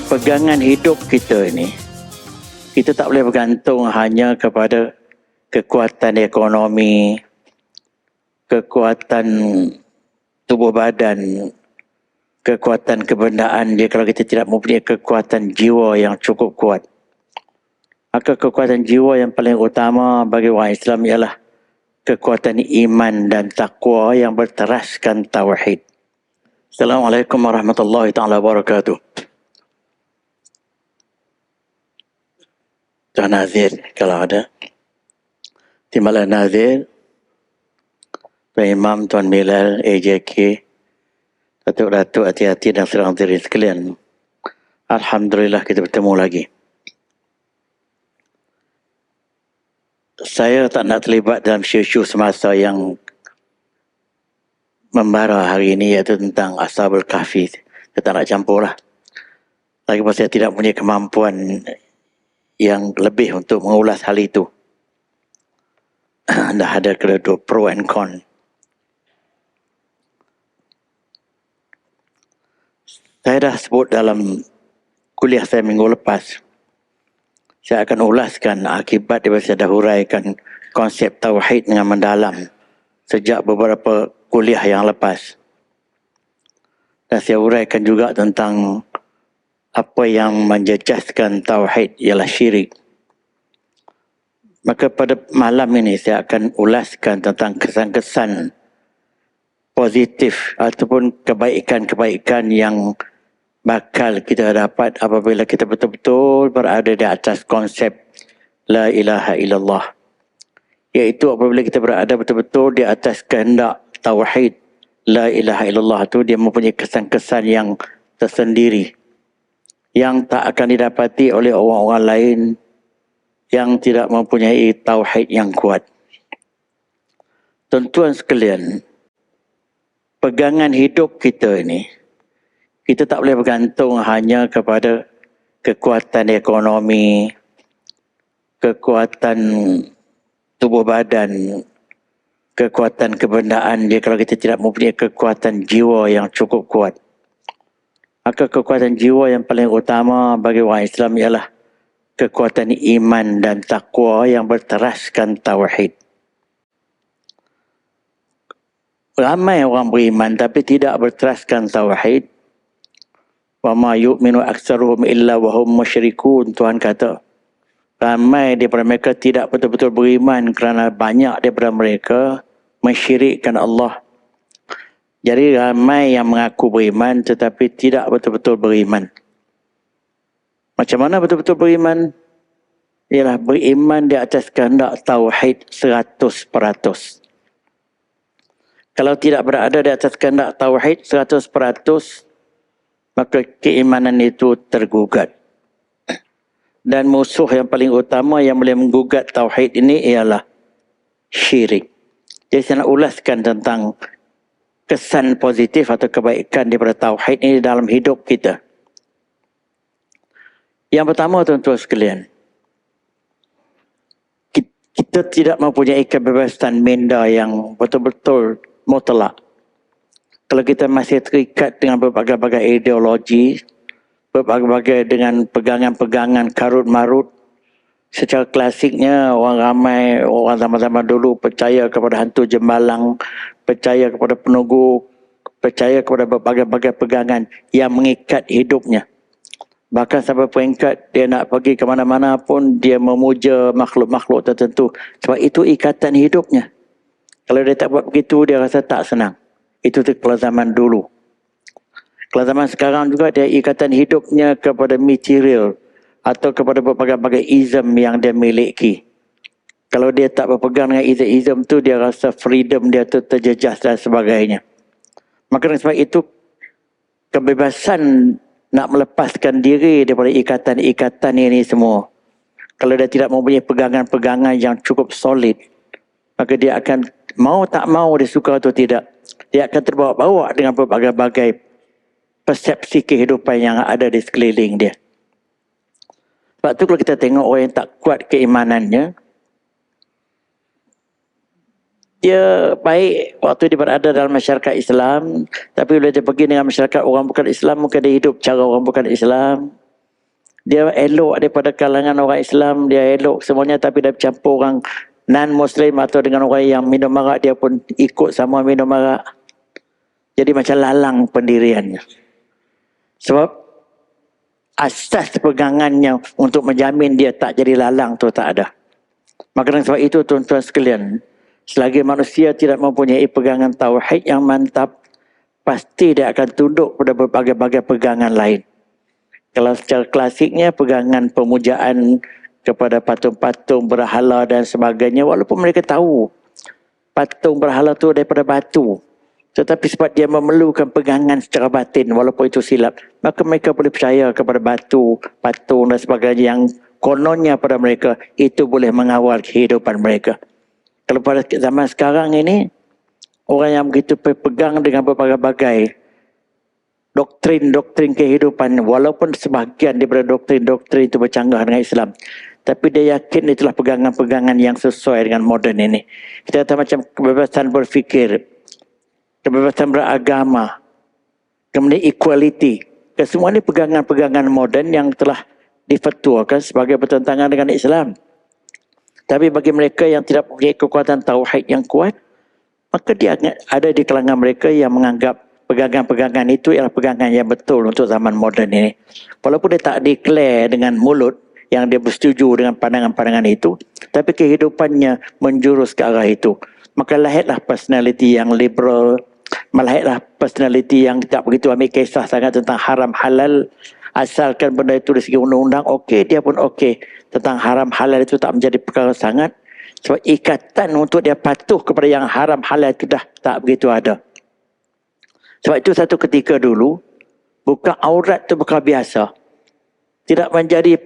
pegangan hidup kita ini, kita tak boleh bergantung hanya kepada kekuatan ekonomi, kekuatan tubuh badan, kekuatan kebendaan dia. Kalau kita tidak mempunyai kekuatan jiwa yang cukup kuat, maka kekuatan jiwa yang paling utama bagi orang Islam ialah kekuatan iman dan taqwa yang berteraskan tauhid. Assalamualaikum warahmatullahi taala wabarakatuh. Tuan Nazir kalau ada, Timbalan Nazir, Tuan Imam, Tuan Milal, AJK, Datuk-datuk, hati-hati dan serang diri sekalian. Alhamdulillah kita bertemu lagi. Saya tak nak terlibat dalam isu-isu semasa yang membara hari ini, iaitu tentang Ashabul Kahfi. Saya tak nak campur lah. Lagipun saya tidak punya kemampuan yang lebih untuk mengulas hal itu. Dah ada kedua pro and con. Saya dah sebut dalam kuliah saya minggu lepas. Saya akan ulaskan akibat daripada saya dah huraikan konsep tauhid dengan mendalam sejak beberapa kuliah yang lepas. Dan saya huraikan juga tentang apa yang menjejaskan tauhid ialah syirik. Maka pada malam ini saya akan ulaskan tentang kesan-kesan positif ataupun kebaikan-kebaikan yang bakal kita dapat apabila kita betul-betul berada di atas konsep La ilaha illallah. Iaitu apabila kita berada betul-betul di atas kehendak tauhid La ilaha illallah itu, dia mempunyai kesan-kesan yang tersendiri yang tak akan didapati oleh orang-orang lain yang tidak mempunyai tauhid yang kuat. Tuan-tuan sekalian, pegangan hidup kita ini, kita tak boleh bergantung hanya kepada kekuatan ekonomi, kekuatan tubuh badan, kekuatan kebendaan dia. Kalau kita tidak mempunyai kekuatan jiwa yang cukup kuat, maka kekuatan jiwa yang paling utama bagi orang Islam ialah kekuatan iman dan taqwa yang berteraskan tauhid. Ramai orang beriman tapi tidak berteraskan tauhid. Wa ma yu'minu aktsaruhum illa wa hum musyrikun. Tuhan kata, ramai daripada mereka tidak betul-betul beriman kerana banyak daripada mereka mensyirikkan Allah. Jadi ramai yang mengaku beriman tetapi tidak betul-betul beriman. Macam mana betul-betul beriman? Ialah beriman di atas kehendak tauhid 100%. Kalau tidak berada di atas kehendak tauhid 100%, maka keimanan itu tergugat. Dan musuh yang paling utama yang boleh menggugat tauhid ini ialah syirik. Jadi saya nak ulaskan tentang kesan positif atau kebaikan daripada tauhid ini dalam hidup kita. Yang pertama, tuan-tuan sekalian, kita tidak mempunyai kebebasan minda yang betul-betul mutlak. Kalau kita masih terikat dengan berbagai-bagai ideologi, berbagai-bagai dengan pegangan-pegangan karut-marut, secara klasiknya orang ramai, orang zaman-zaman dulu percaya kepada hantu jembalang, percaya kepada penunggu, percaya kepada berbagai-bagai pegangan yang mengikat hidupnya. Bahkan sampai peringkat dia nak pergi ke mana-mana pun dia memuja makhluk-makhluk tertentu. Sebab itu ikatan hidupnya. Kalau dia tak buat begitu, dia rasa tak senang. Itu kalau zaman dulu. Kalau zaman sekarang juga dia ikatan hidupnya kepada material atau kepada berbagai-bagai ism yang dia miliki. Kalau dia tak berpegang dengan ism tu, dia rasa freedom dia tu terjejas dan sebagainya. Maka sebab itu kebebasan nak melepaskan diri daripada ikatan-ikatan ini semua. Kalau dia tidak mempunyai pegangan-pegangan yang cukup solid, maka dia akan mau tak mau, dia suka atau tidak, dia akan terbawa-bawa dengan berbagai-bagai persepsi kehidupan yang ada di sekeliling dia. Sebab tu kalau kita tengok orang yang tak kuat keimanannya, dia baik waktu dia berada dalam masyarakat Islam, tapi bila dia pergi dengan masyarakat orang bukan Islam, mungkin dia hidup cara orang bukan Islam. Dia elok daripada kalangan orang Islam, dia elok semuanya, tapi dia bercampur orang non-Muslim atau dengan orang yang minum arak, dia pun ikut sama minum arak. Jadi macam lalang pendiriannya. Sebab asas pegangannya untuk menjamin dia tak jadi lalang tu tak ada. Maka dengan sebab itu tuan-tuan sekalian, selagi manusia tidak mempunyai pegangan tauhid yang mantap, pasti dia akan tunduk pada berbagai-bagai pegangan lain. Kalau secara klasiknya pegangan pemujaan kepada patung-patung berhala dan sebagainya, walaupun mereka tahu patung berhala tu daripada batu, tetapi sebab dia memerlukan pegangan secara batin walaupun itu silap, maka mereka boleh percaya kepada batu, patung dan sebagainya yang kononnya pada mereka itu boleh mengawal kehidupan mereka. Kalau pada zaman sekarang ini, orang yang begitu berpegang dengan berbagai-bagai doktrin-doktrin kehidupan, walaupun sebahagian daripada doktrin-doktrin itu bercanggah dengan Islam, tapi dia yakin itulah pegangan-pegangan yang sesuai dengan moden ini. Kita kata macam kebebasan berfikir, kebebasan beragama, kemudian equality. Semua ini pegangan-pegangan moden yang telah difatwakan sebagai bertentangan dengan Islam. Tapi bagi mereka yang tidak mempunyai kekuatan tauhid yang kuat, maka dia ada di kalangan mereka yang menganggap pegangan-pegangan itu ialah pegangan yang betul untuk zaman moden ini. Walaupun dia tak declare dengan mulut yang dia bersetuju dengan pandangan-pandangan itu, tapi kehidupannya menjurus ke arah itu. Maka lahirlah personality yang liberal, lahirlah personality yang tak begitu ambil kisah sangat tentang haram halal. Asalkan benda itu dari segi undang-undang okey, dia pun okey. Tentang haram halal itu tak menjadi perkara sangat. Sebab ikatan untuk dia patuh kepada yang haram halal itu dah tak begitu ada. Sebab itu satu ketika dulu, buka aurat itu perkara biasa. Tidak menjadi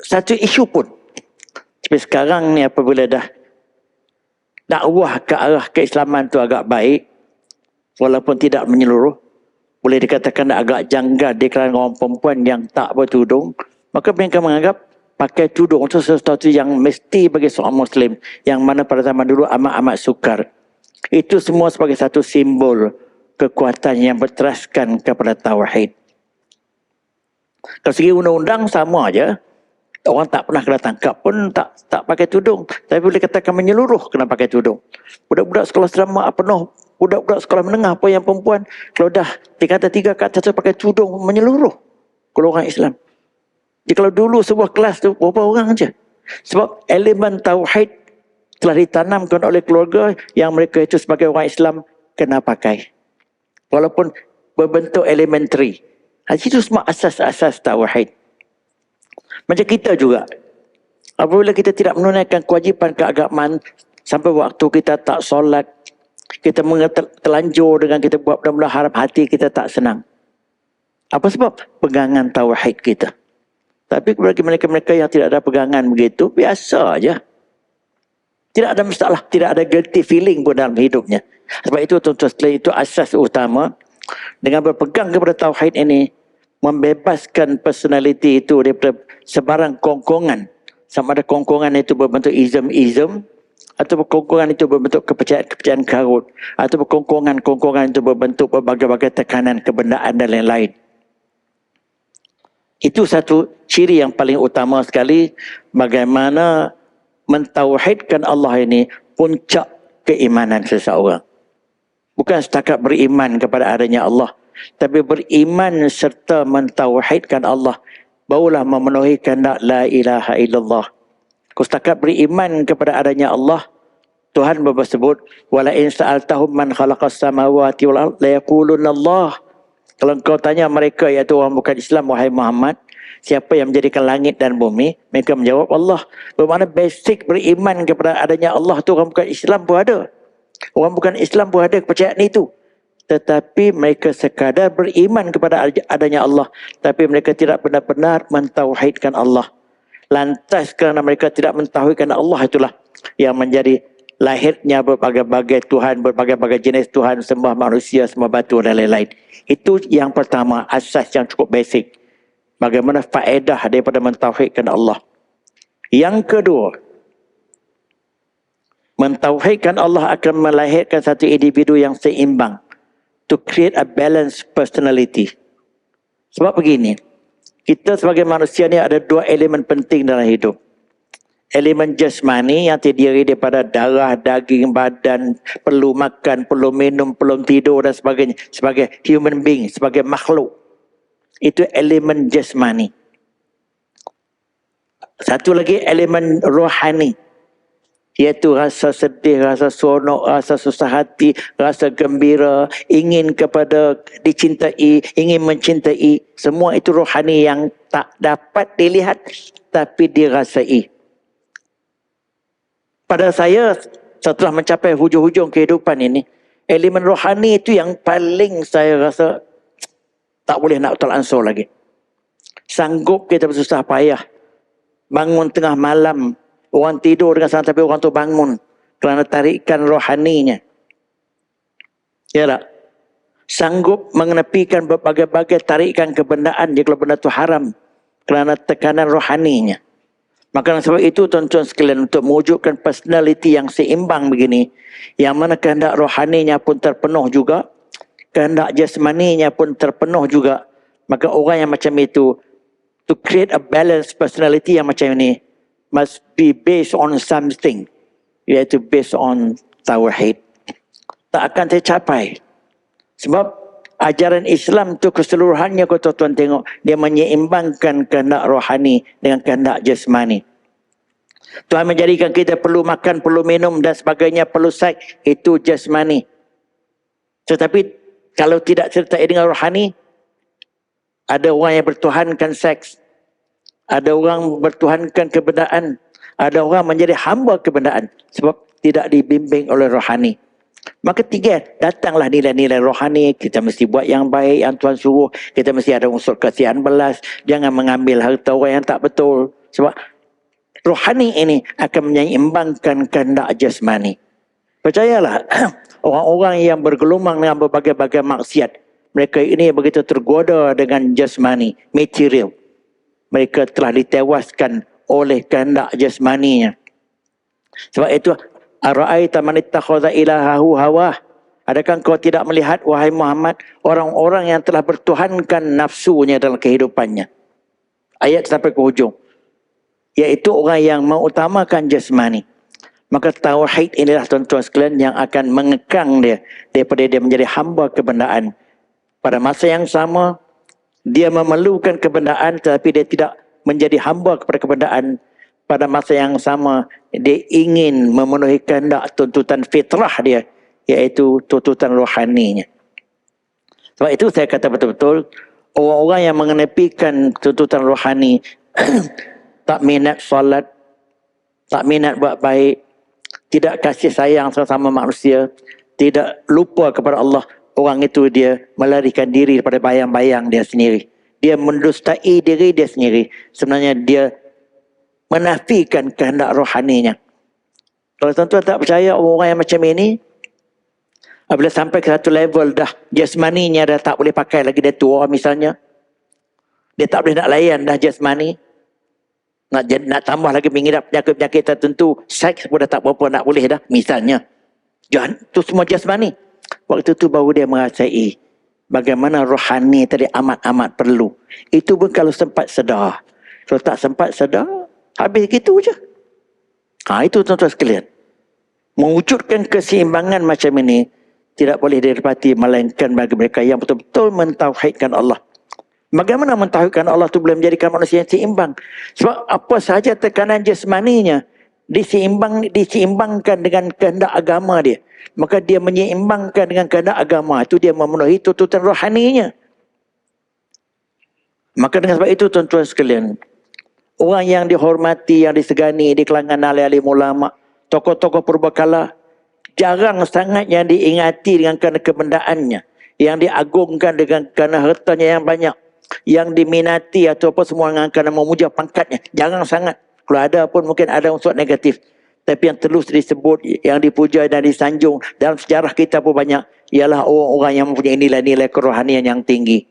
satu isu pun. Tapi sekarang ni apabila dah dakwah ke arah keislaman itu agak baik, walaupun tidak menyeluruh, boleh dikatakan agak janggal di kalangan orang perempuan yang tak bertudung, maka mereka menganggap pakai tudung itu sesuatu yang mesti bagi seorang Muslim, yang mana pada zaman dulu amat-amat sukar. Itu semua sebagai satu simbol kekuatan yang berteraskan kepada tauhid. Kalau segi undang-undang sama aja. Orang tak pernah kena tangkap pun tak pakai tudung. Tapi boleh katakan menyeluruh kena pakai tudung. Budak-budak sekolah asrama penuh. Budak-budak sekolah menengah pun yang perempuan, kalau dah tingkatan 3 ke atas pakai tudung menyeluruh. Kalau orang Islam. Jadi kalau dulu sebuah kelas tu berapa orang saja. Sebab elemen tauhid telah ditanamkan oleh keluarga yang mereka itu sebagai orang Islam kena pakai. Walaupun berbentuk elementary. Itu semua asas-asas tauhid. Macam kita juga. Apabila kita tidak menunaikan kewajipan keagamaan, sampai waktu kita tak solat, kita terlanjur dengan kita buat benda-benda haram, hati kita tak senang. Apa sebab? Pegangan tauhid kita. Tapi bagi mereka-mereka yang tidak ada pegangan begitu, biasa aja. Tidak ada masalah, tidak ada guilty feeling pun dalam hidupnya. Sebab itu tuan-tuan sekalian, itu asas utama. Dengan berpegang kepada tauhid ini, membebaskan personality itu daripada sebarang kongkongan. Sama ada kongkongan itu berbentuk ism-ism, atau kongkongan itu berbentuk kepercayaan-kepercayaan karut, atau kongkongan itu berbentuk berbagai-bagai tekanan kebenaran dan lain-lain. Itu satu ciri yang paling utama sekali bagaimana mentauhidkan Allah ini puncak keimanan seseorang. Bukan setakat beriman kepada adanya Allah, tapi beriman serta mentauhidkan Allah, barulah memenuhi kehendak la ilaha illallah. Kalau setakat beriman kepada adanya Allah, Tuhan bersebut, wala in sa'altahum man khalaqas samawati wal ardh la yaquluna Allah. Kalau kau tanya mereka, iaitu orang bukan Islam, wahai Muhammad, siapa yang menjadikan langit dan bumi? Mereka menjawab Allah. Bermakna basic beriman kepada adanya Allah tu orang bukan Islam pun ada. Orang bukan Islam pun ada kepercayaan itu. Tetapi mereka sekadar beriman kepada adanya Allah, tapi mereka tidak benar-benar mentauhidkan Allah. Lantas kerana mereka tidak mentauhidkan Allah, itulah yang menjadi lahirnya berbagai-bagai Tuhan, berbagai-bagai jenis Tuhan, sembah manusia, sembah batu dan lain-lain. Itu yang pertama, asas yang cukup basic. Bagaimana faedah daripada mentauhidkan Allah. Yang kedua, mentauhidkan Allah akan melahirkan satu individu yang seimbang. To create a balanced personality. Sebab begini, Kita sebagai manusia ni ada dua elemen penting dalam hidup. Elemen jasmani yang terdiri daripada darah, daging, badan, perlu makan, perlu minum, perlu tidur dan sebagainya. Sebagai human being, sebagai makhluk. Itu elemen jasmani. Satu lagi elemen rohani. Iaitu rasa sedih, rasa seronok, rasa susah hati, rasa gembira, ingin kepada dicintai, ingin mencintai. Semua itu rohani yang tak dapat dilihat tapi dirasai. Pada saya, setelah mencapai hujung-hujung kehidupan ini, elemen rohani itu yang paling saya rasa tak boleh nak tolansur lagi. Sanggup kita bersusah payah, bangun tengah malam, orang tidur dengan sangat tapi orang tu bangun kerana tarikan rohaninya. Ya tak? Sanggup mengenepikan berbagai-bagai tarikan kebendaan jika benda itu haram kerana tekanan rohaninya. Maka sebab itu tuan-tuan sekalian, untuk mewujudkan personality yang seimbang begini, yang mana kehendak rohaninya pun terpenuh juga, kehendak jasmaninya pun terpenuh juga, maka orang yang macam itu, to create a balanced personality yang macam ini, must be based on something, iaitu based on tauhid. Tak akan tercapai. Sebab ajaran Islam tu keseluruhannya, kalau tuan-tuan tengok, dia menyeimbangkan kehendak rohani dengan kehendak jasmani. Tuhan menjadikan kita perlu makan, perlu minum dan sebagainya, perlu seks, itu jasmani. Tetapi kalau tidak sertai dengan rohani, ada orang yang bertuhankan seks, ada orang bertuhankan kebendaan, ada orang menjadi hamba kebendaan sebab tidak dibimbing oleh rohani. Maka tiga, datanglah nilai-nilai rohani. Kita mesti buat yang baik, yang Tuhan suruh. Kita mesti ada unsur kasihan belas. Jangan mengambil harta orang yang tak betul. Sebab rohani ini akan menyeimbangkan kehendak jasmani. Percayalah, orang-orang yang bergelumang dengan berbagai-bagai maksiat, mereka ini begitu tergoda dengan jasmani, material. Mereka telah ditewaskan oleh kehendak jasmaninya. Sebab itu, Ara'aita man ittakhadha ilahahu hawah. Adakah kau tidak melihat, wahai Muhammad, orang-orang yang telah bertuhankan nafsunya dalam kehidupannya? Ayat sampai ke hujung. Iaitu orang yang mengutamakan jasmani. Maka tauhid inilah tuan-tuan sekalian yang akan mengekang dia daripada dia menjadi hamba kebendaan. Pada masa yang sama, dia memerlukan kebendaan tetapi dia tidak menjadi hamba kepada kebendaan. Pada masa yang sama, dia ingin memenuhi kehendak tuntutan fitrah dia, iaitu tuntutan rohaninya. Sebab itu saya kata betul-betul, orang-orang yang mengenepikan tuntutan rohani, tak minat solat, tak minat buat baik, tidak kasih sayang sesama manusia, tidak lupa kepada Allah, orang itu dia melarikan diri daripada bayang-bayang dia sendiri. Dia mendustai diri dia sendiri. Sebenarnya dia menafikan kehendak rohaninya. Kalau tuan-tuan tak percaya orang yang macam ini, apabila sampai ke satu level dah jasmaninya dah tak boleh pakai lagi, dia tua misalnya, dia tak boleh nak layan dah jasmani, nak tambah lagi mengidap penyakit-penyakit tertentu, seks pun dah tak berapa nak boleh dah misalnya. Jangan, itu semua jasmani. Waktu tu baru dia merasai bagaimana rohani tadi amat-amat perlu. Itu pun kalau sempat sedar. Kalau tak sempat sedar, habis gitu je. Itu tuan-tuan sekalian. Mewujudkan keseimbangan macam ini tidak boleh didapati melainkan bagi mereka yang betul-betul mentauhidkan Allah. Bagaimana mentauhidkan Allah itu boleh menjadikan manusia yang seimbang? Sebab apa sahaja tekanan jasmaninya diseimbangkan dengan kehendak agama dia. Maka dia menyeimbangkan dengan kehendak agama. Itu dia memenuhi tuntutan rohaninya. Maka dengan sebab itu tuan-tuan sekalian, orang yang dihormati, yang disegani di kalangan alim ulama, tokoh-tokoh purbakala, jarang sangat yang diingati dengan kerana kebendaannya, yang diagungkan dengan kerana hartanya yang banyak, yang diminati atau apa semua dengan kerana memuja pangkatnya, jarang sangat. Kalau ada pun mungkin ada unsur negatif. Tapi yang terus disebut, yang dipuja dan disanjung dalam sejarah kita pun banyak, ialah orang-orang yang mempunyai nilai-nilai kerohanian yang tinggi.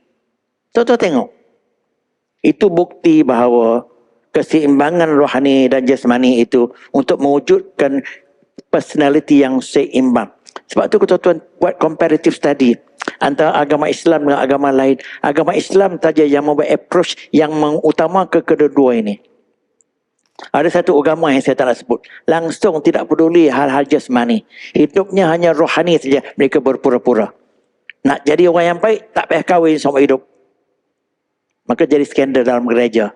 Tuan-tuan tengok. Itu bukti bahawa keseimbangan rohani dan jasmani itu untuk mewujudkan personality yang seimbang. Sebab tu tuan-tuan buat comparative study antara agama Islam dengan agama lain. Agama Islam saja yang membuat approach yang mengutamakan kedua-dua ini. Ada satu agama yang saya tak nak sebut. Langsung tidak peduli hal-hal jasmani. Hidupnya hanya rohani saja. Mereka berpura-pura. Nak jadi orang yang baik, tak payah kahwin sama hidup. Maka jadi skandal dalam gereja.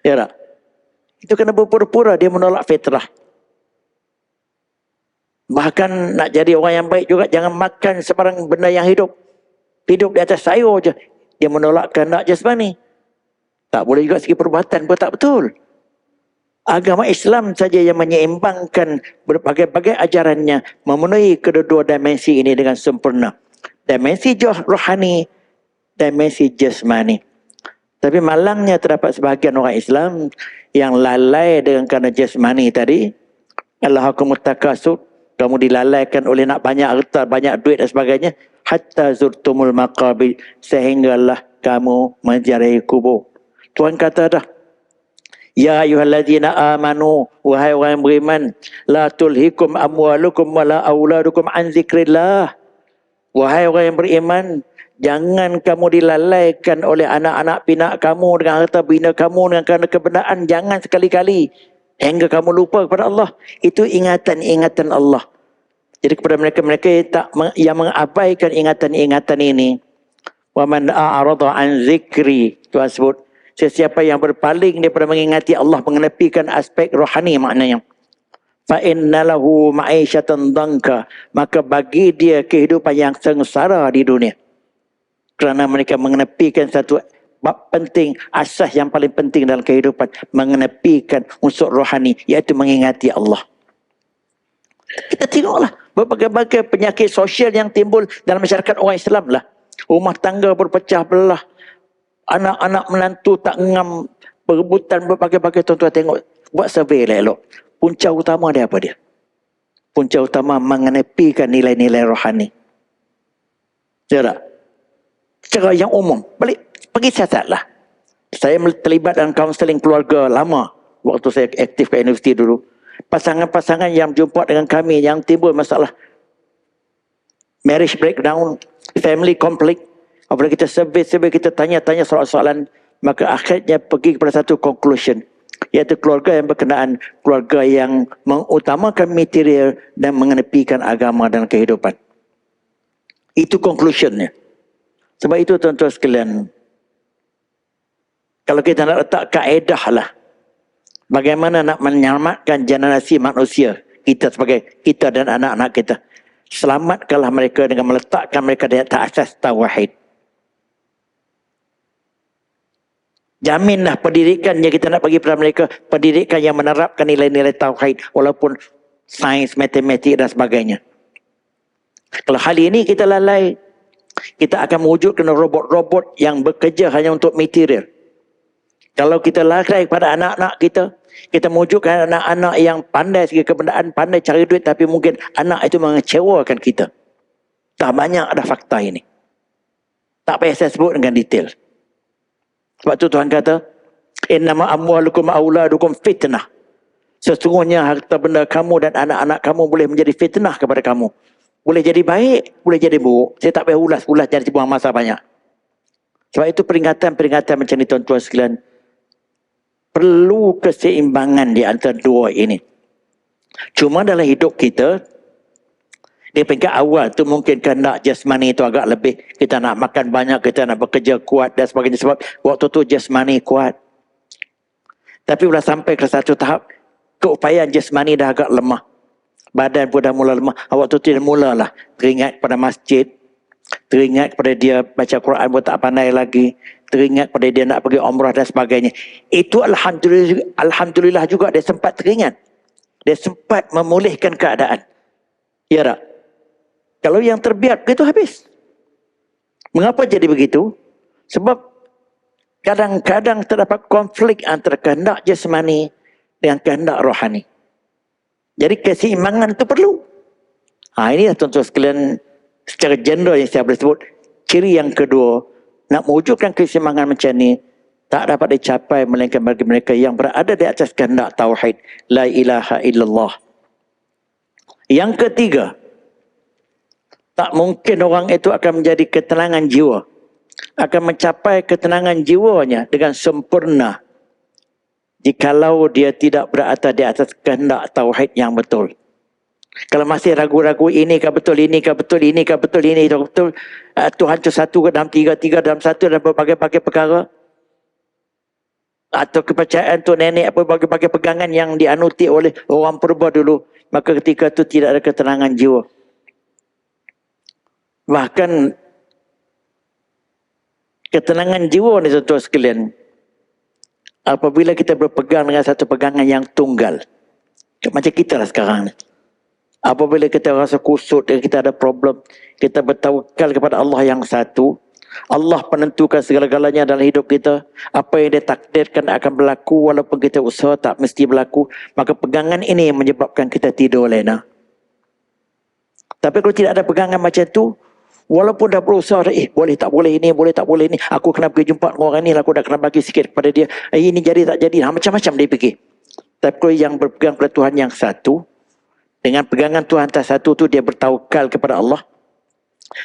Ya tak? Itu kena berpura-pura. Dia menolak fitrah. Bahkan nak jadi orang yang baik juga, jangan makan sebarang benda yang hidup. Hidup di atas sayur je. Dia menolak kehendak jasmani. Tak boleh juga segi perbuatan pun tak betul. Agama Islam saja yang menyeimbangkan berbagai-bagai ajarannya, memenuhi kedua-dua dimensi ini dengan sempurna. Dimensi rohani, dimensi jasmani. Tapi malangnya terdapat sebahagian orang Islam yang lalai dengan kerana jasmani tadi. Allahakumut takasur, kamu dilalaikan oleh nak banyak harta, banyak duit dan sebagainya. Hatta zurtumul maqabir, sehinggalah kamu menziarahi kubur. Tuhan kata dah, ya ayyuhallazina amanu, wahai orang yang beriman, la tulhikum amwalukum wala auladukum an zikrillah. Wahai orang yang beriman, jangan kamu dilalaikan oleh anak-anak pinak kamu dengan harta bina kamu dengan kerana kebenaran. Jangan sekali-kali hingga kamu lupa kepada Allah. Itu ingatan-ingatan Allah. Jadi kepada mereka-mereka yang mengabaikan ingatan-ingatan ini, wa man a'rada an zikri, Tuhan sebut, sesiapa yang berpaling daripada mengingati Allah, mengenepikan aspek rohani maknanya, fa innalahu ma'isyatan dhanka, maka bagi dia kehidupan yang sengsara di dunia. Kerana mereka mengenepikan satu bab penting, asas yang paling penting dalam kehidupan, mengenepikan unsur rohani, iaitu mengingati Allah. Kita tengoklah berbagai-bagai penyakit sosial yang timbul dalam masyarakat orang Islam lah. Rumah tangga berpecah belah, anak-anak menantu tak ngam, perebutan berbagai-bagai. Tuan-tuan tengok, buat survey lah elok. Punca utama dia apa dia? Punca utama mengenepikan nilai-nilai rohani. Ya tak? Secara yang umum, balik pergi siasat lah. Saya terlibat dalam kaunseling keluarga lama waktu saya aktif ke universiti dulu. Pasangan-pasangan yang jumpa dengan kami yang timbul masalah marriage breakdown, family conflict, apabila kita survey, kita tanya-tanya soalan-soalan, maka akhirnya pergi kepada satu conclusion, iaitu keluarga yang berkenaan, keluarga yang mengutamakan material dan mengenepikan agama dan kehidupan. Itu conclusionnya. Sebab itu tuan-tuan sekalian, kalau kita nak letak kaedah lah, bagaimana nak menyelamatkan generasi manusia, kita dan anak-anak kita, selamatkanlah mereka dengan meletakkan mereka di atas asas tauhid. Jaminlah pendidikan yang kita nak bagi pada mereka, pendidikan yang menerapkan nilai-nilai tauhid, walaupun sains, matematik dan sebagainya. Kalau hal ini kita lalai, kita akan mewujudkan robot-robot yang bekerja hanya untuk material. Kalau kita lalai pada anak-anak kita, kita mewujudkan anak-anak yang pandai segi kebenaran, pandai cari duit, tapi mungkin anak itu mengecewakan kita. Tak banyak ada fakta ini. Tak payah saya sebut dengan detail. Sebab tu Tuhan kata, innama amwalukum auladukum fitnah. Sesungguhnya harta benda kamu dan anak-anak kamu boleh menjadi fitnah kepada kamu. Boleh jadi baik, boleh jadi buruk. Saya tak payah ulas-ulas, jangan buang masa banyak. Sebab itu peringatan-peringatan macam ni tuan-tuan sekalian, perlu keseimbangan di antara dua ini. Cuma dalam hidup kita, di peringkat awal tu mungkin kehendak jasmani itu agak lebih. Kita nak makan banyak, kita nak bekerja kuat dan sebagainya. Sebab waktu tu jasmani kuat. Tapi bila sampai ke satu tahap, keupayaan jasmani dah agak lemah. Badan pun dah mula lemah. Waktu tu dia mulalah teringat pada masjid. Teringat pada dia baca Quran pun tak pandai lagi. Teringat pada dia nak pergi umrah dan sebagainya. Itu Alhamdulillah juga dia sempat teringat. Dia sempat memulihkan keadaan. Ya tak? Kalau yang terbiak begitu habis. Mengapa jadi begitu? Sebab kadang-kadang terdapat konflik antara kehendak jasmani dengan kehendak rohani. Jadi keseimbangan itu perlu. Inilah tuan-tuan sekalian, secara general yang saya boleh sebut, ciri yang kedua, nak mewujudkan keseimbangan macam ni, tak dapat dicapai melainkan bagi mereka yang berada di atas kehendak tauhid. La ilaha illallah. Yang ketiga, Tak mungkin orang itu akan menjadi ketenangan jiwa. Akan mencapai ketenangan jiwanya dengan sempurna jikalau dia tidak berada di atas kehendak tauhid yang betul. Kalau masih ragu-ragu inikah betul, inikah betul, inikah betul, inikah betul, Tuhan itu satu ke dalam tiga, tiga dalam satu dan berbagai-bagai perkara, atau kepercayaan tu nenek, berbagai-bagai pegangan yang dianuti oleh orang purba dulu, maka ketika itu tidak ada ketenangan jiwa. Bahkan ketenangan jiwa ni tuan-tuan sekalian, apabila kita berpegang dengan satu pegangan yang tunggal, macam kita lah sekarang ni. Apabila kita rasa kusut, kita ada problem, kita bertawakal kepada Allah yang satu. Allah menentukan segala-galanya dalam hidup kita. Apa yang dia takdirkan akan berlaku, walaupun kita usaha tak mesti berlaku. Maka pegangan ini yang menyebabkan kita tidur lena. Tapi kalau tidak ada pegangan macam tu, walaupun dah berusaha, boleh tak boleh ini, boleh tak boleh ini, aku kena pergi jumpa orang ni, aku dah kena bagi sikit kepada dia, ini jadi tak jadi, macam-macam dia fikir. Tapi kalau yang berpegang pada Tuhan yang satu, dengan pegangan Tuhan tak satu tu, dia bertawakal kepada Allah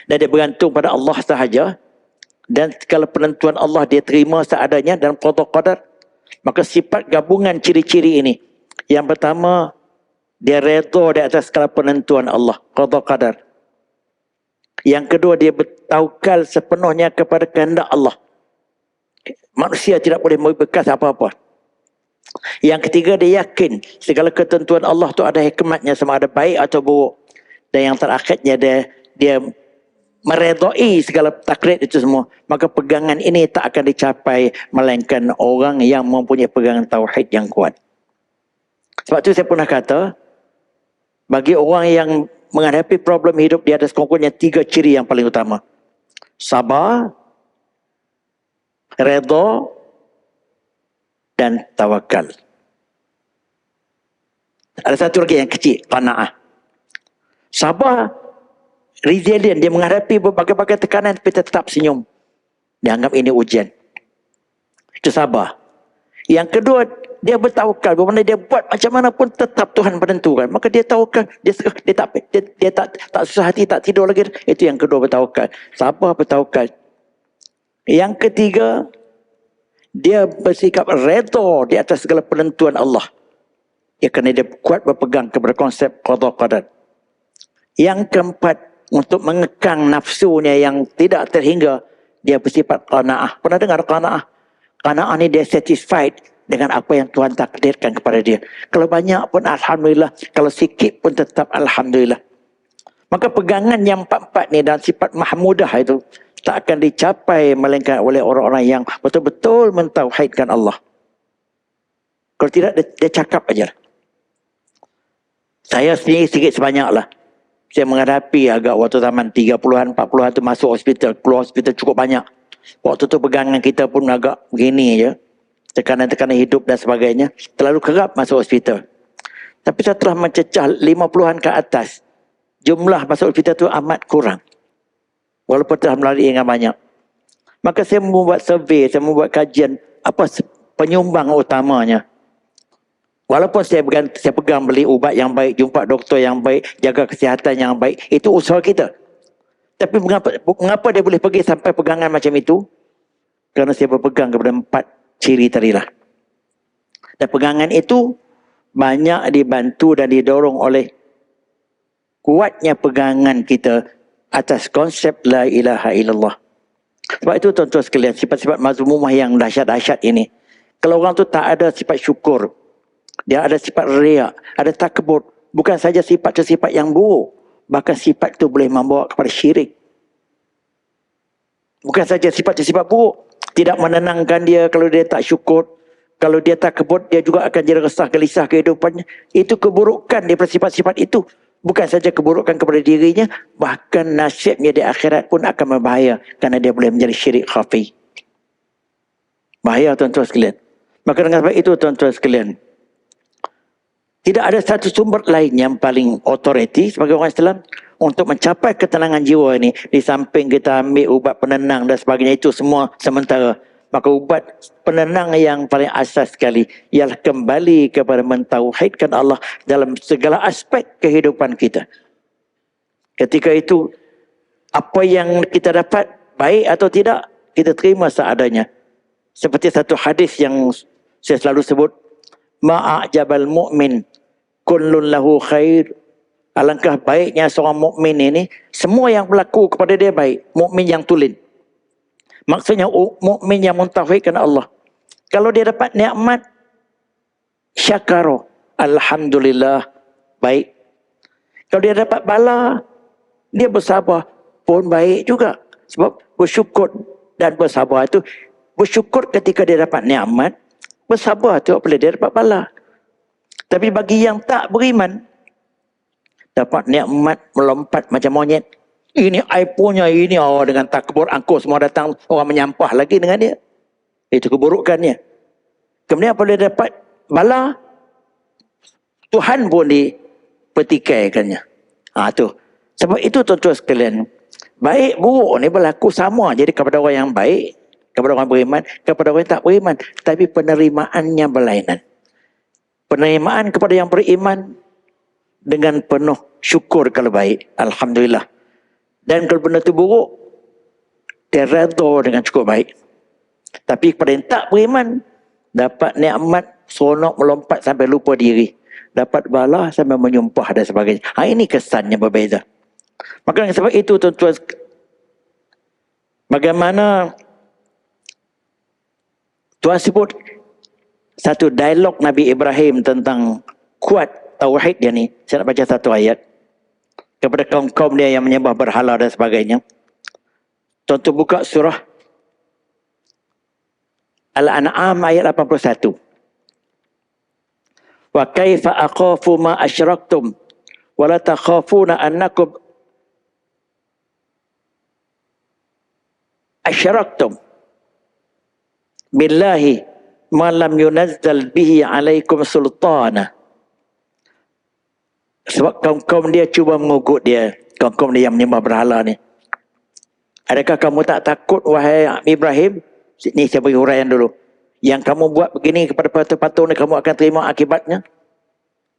dan dia bergantung pada Allah sahaja, dan segala penentuan Allah dia terima seadanya dalam qada qadar. Maka sifat gabungan ciri-ciri ini, yang pertama, dia redha di atas segala penentuan Allah, qada qadar. Yang kedua, dia bertawakal sepenuhnya kepada kehendak Allah. Manusia tidak boleh berbekas apa-apa. Yang ketiga, dia yakin segala ketentuan Allah tu ada hikmatnya, sama ada baik atau buruk. Dan yang terakhirnya, dia meredai segala takdir itu semua. Maka pegangan ini tak akan dicapai melainkan orang yang mempunyai pegangan tauhid yang kuat. Sebab tu saya pernah kata, bagi orang yang menghadapi problem hidup, dia ada sekurang-kurangnya 3 ciri yang paling utama. Sabar, redha, dan tawakal. Ada satu lagi yang kecil, qanaah. Sabar, resilient, dia menghadapi berbagai-bagai tekanan tapi tetap senyum. Dia anggap ini ujian. Itu sabar. Yang kedua, dia bertawakal, bermakna dia buat macam mana pun tetap Tuhan menentukan. Maka dia tawakal, dia tak susah hati, tak tidur lagi. Itu yang kedua, bertawakal. Sabar, bertawakal. Yang ketiga, dia bersikap redha di atas segala penentuan Allah. Ya, kerana dia kuat berpegang kepada konsep qada qadar. Yang keempat, untuk mengekang nafsunya yang tidak terhingga, dia bersifat qanaah. Pernah dengar qanaah? Qanaah ni dia satisfied dengan apa yang Tuhan takdirkan kepada dia. Kalau banyak pun alhamdulillah, kalau sikit pun tetap alhamdulillah. Maka pegangan yang empat-empat ni dan sifat mahmudah itu tak akan dicapai melainkan oleh orang-orang yang betul-betul mentauhidkan Allah. Kalau tidak, dia cakap aja. Saya sendiri sikit sebanyaklah. Saya menghadapi agak waktu zaman 30-an, 40-an tu masuk hospital, keluar hospital cukup banyak. Waktu tu pegangan kita pun agak begini je. Tekanan-tekanan hidup dan sebagainya. Terlalu kerap masuk hospital. Tapi setelah mencecah 50-an ke atas, jumlah masuk hospital tu amat kurang. Walaupun telah melalui dengan banyak. Maka saya membuat survey, saya membuat kajian, apa penyumbang utamanya. Walaupun saya pegang beli ubat yang baik, jumpa doktor yang baik, jaga kesihatan yang baik, itu usaha kita. Tapi mengapa dia boleh pergi sampai pegangan macam itu? Kerana saya berpegang kepada 4 ciri tadilah. Dan pegangan itu banyak dibantu dan didorong oleh kuatnya pegangan kita atas konsep la ilaha illallah. Sebab itu tuan-tuan sekalian, sifat-sifat mazmumah yang dahsyat-dahsyat ini, kalau orang tu tak ada sifat syukur, dia ada sifat riak, ada takabur, bukan saja sifat-sifat yang buruk, bahkan sifat itu boleh membawa kepada syirik. Bukan saja sifat-sifat buruk, tidak menenangkan dia kalau dia tak syukur. Kalau dia takabur, dia juga akan jadi resah, gelisah kehidupannya. Itu keburukan daripada sifat-sifat itu. Bukan saja keburukan kepada dirinya, bahkan nasibnya di akhirat pun akan berbahaya kerana dia boleh menjadi syirik khafi. Bahaya tuan-tuan sekalian. Maka dengan sebab itu tuan-tuan sekalian, tidak ada satu sumber lain yang paling otoriti sebagai orang Islam untuk mencapai ketenangan jiwa ini. Di samping kita ambil ubat penenang dan sebagainya, itu semua sementara. Maka ubat penenang yang paling asas sekali ialah kembali kepada mentauhidkan Allah dalam segala aspek kehidupan kita. Ketika itu Apa yang kita dapat, baik atau tidak, kita terima seadanya. Seperti satu hadis yang saya selalu sebut, ma'ajabal mu'min kullun lahu khair. Alangkah baiknya seorang mukmin ini, semua yang berlaku kepada dia baik. Mukmin yang tulen. Maksudnya mukmin yang mentauhidkan Allah. Kalau dia dapat nikmat, syakaro, alhamdulillah, baik. Kalau dia dapat bala, dia bersabar, pun baik juga. Sebab bersyukur dan bersabar itu, bersyukur ketika dia dapat nikmat, bersabar tu apabila dia dapat bala. Tapi bagi yang tak beriman, dapat nikmat melompat macam monyet. Ini iPhone-nya, ini dengan takbur angkuh semua datang, orang menyampah lagi dengan dia. Itu keburukannya. Kemudian apabila dia dapat bala, Tuhan pun dipertikaikannya. Tu. Sebab itu tuan-tuan sekalian, baik buruk ni berlaku sama jadi kepada orang yang baik, kepada orang beriman, kepada orang yang tak beriman. Tapi penerimaannya berlainan. Penerimaan kepada yang beriman dengan penuh syukur kalau baik, alhamdulillah. Dan kalau benda tu buruk, dia redha dengan cukup baik. Tapi kepada yang tak beriman, dapat nikmat, seronok melompat sampai lupa diri. Dapat bala sampai menyumpah dan sebagainya. Ini kesannya berbeza. Maka sebab itu tuan-tuan, bagaimana Tuhan sebut satu dialog Nabi Ibrahim tentang kuat tauhid dia ni. Saya nak baca satu ayat kepada kaum-kaum dia yang menyembah berhala dan sebagainya. Tuan-tuan buka surah Al-An'am ayat 81. Wa kaifa akhafu ma asyraktum wa la takhafuna annakum asyraktum billahi ma lam yunazzal bihi alaikum sultana. Sebab kaum-kaum dia cuba mengugut dia, kaum-kaum dia yang menyembah berhala ni. Adakah kamu tak takut wahai Ibrahim? Ni saya beri huraian dulu. Yang kamu buat begini kepada patung-patung ni, kamu akan terima akibatnya.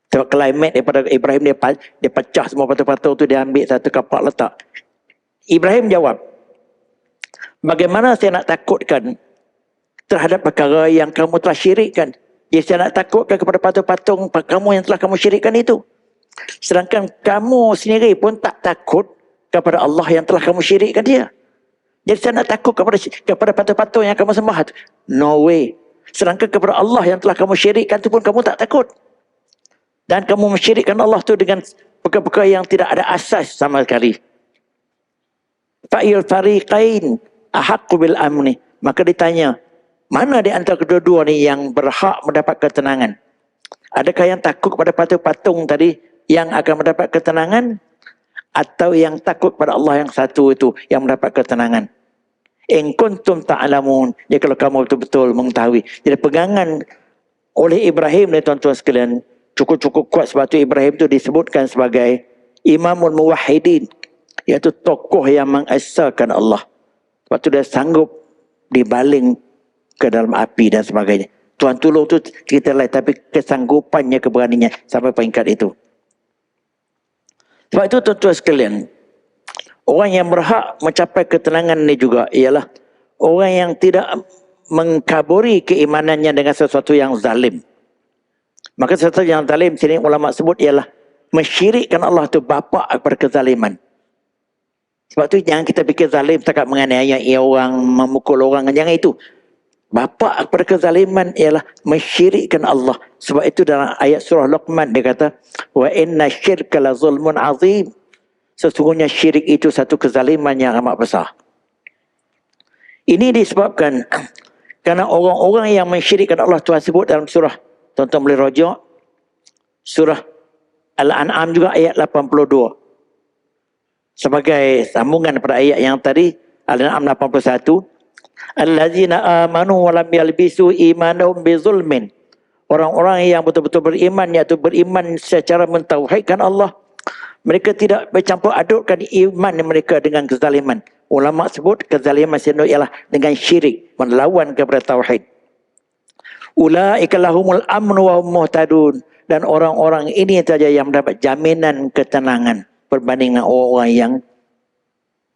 Sebab climate daripada Ibrahim dia pecah semua patung-patung tu, dia ambil satu kapak letak. Ibrahim jawab, bagaimana saya nak takutkan terhadap perkara yang kamu telah syirikkan? Jadi saya nak takutkan kepada patung-patung kamu yang telah kamu syirikkan itu. Sedangkan kamu sendiri pun tak takut kepada Allah yang telah kamu syirikkan dia. Jadi saya nak takut kepada patung-patung yang kamu sembah. No way. Sedangkan kepada Allah yang telah kamu syirikkan itu pun kamu tak takut. Dan kamu mensyirikkan Allah tu dengan perkara-perkara yang tidak ada asas sama sekali. Fa'il fariqain ahaqqu bil amni. Maka ditanya, mana di antara kedua-dua ni yang berhak mendapat ketenangan? Adakah yang takut kepada patung-patung tadi yang akan mendapat ketenangan, atau yang takut pada Allah yang satu itu yang mendapat ketenangan? In kuntum ta'lamun. Ya, kalau kamu betul-betul mengetahui. Jadi pegangan oleh Ibrahim ni tuan-tuan sekalian cukup-cukup kuat. Sebab tu Ibrahim tu disebutkan sebagai Imamul Muwahhidin, iaitu tokoh yang mengesahkan Allah. Sebab tu dia sanggup dibaling ke dalam api dan sebagainya. Tuhan tolong tu cerita lain, tapi kesanggupannya, keberaniannya sampai peringkat itu. Sebab itu tuan-tuan sekalian, orang yang berhak mencapai ketenangan ni juga ialah orang yang tidak mengkaburi keimanannya dengan sesuatu yang zalim. Maka sesuatu yang zalim sini ulama sebut ialah mensyirikkan Allah tu bapa kepada kezaliman. Sebab tu jangan kita fikir zalim setakat menganiaya orang, memukul orang, jangan itu. Bapa kepada kezaliman ialah mensyirikkan Allah. Sebab itu dalam ayat surah Luqman dia kata, wa inna syirka la zulmun azim. Sesungguhnya syirik itu satu kezaliman yang amat besar. Ini disebabkan kerana orang-orang yang mensyirikkan Allah, Tuhan sebut dalam surah, tuan-tuan boleh rujuk surah Al-An'am juga ayat 82. Sebagai sambungan pada ayat yang tadi, Al-An'am 81. Allazina amanu wa lam yalbisu imanahum bizulmin. Orang-orang yang betul-betul beriman, iaitu beriman secara mentauhidkan Allah, mereka tidak bercampur adukkan iman mereka dengan kezaliman. Ulama sebut kezaliman sendiri ialah dengan syirik, melawan kepada tauhid. Ulaika lahumul amnu wa hum muhtadun. Dan orang-orang ini saja yang mendapat jaminan ketenangan berbanding dengan orang-orang yang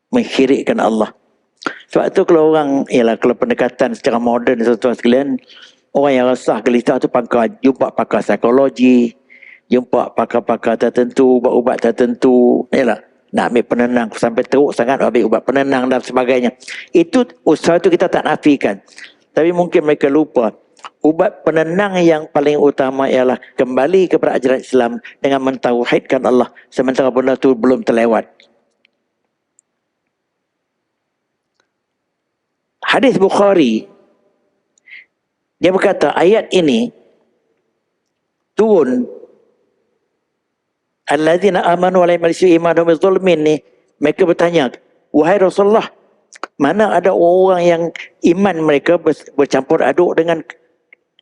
mensyirikkan Allah. Sebab tu kalau orang, kalau pendekatan secara moden tuan-tuan sekalian, orang yang resah gelisah tu jumpa pakar psikologi, jumpa pakar-pakar tertentu, ubat-ubat tertentu, nak ambil penenang sampai teruk sangat ambil ubat penenang dan sebagainya. Itu usaha tu kita tak nafikan. Tapi mungkin mereka lupa ubat penenang yang paling utama ialah kembali kepada ajaran Islam dengan mentauhidkan Allah sementara benda tu belum terlewat. Hadis Bukhari, dia berkata ayat ini turun, allazina amanu wa lam yalbisu imanuhum bizulmin ni, mereka bertanya, wahai Rasulullah, mana ada orang yang iman mereka bercampur aduk dengan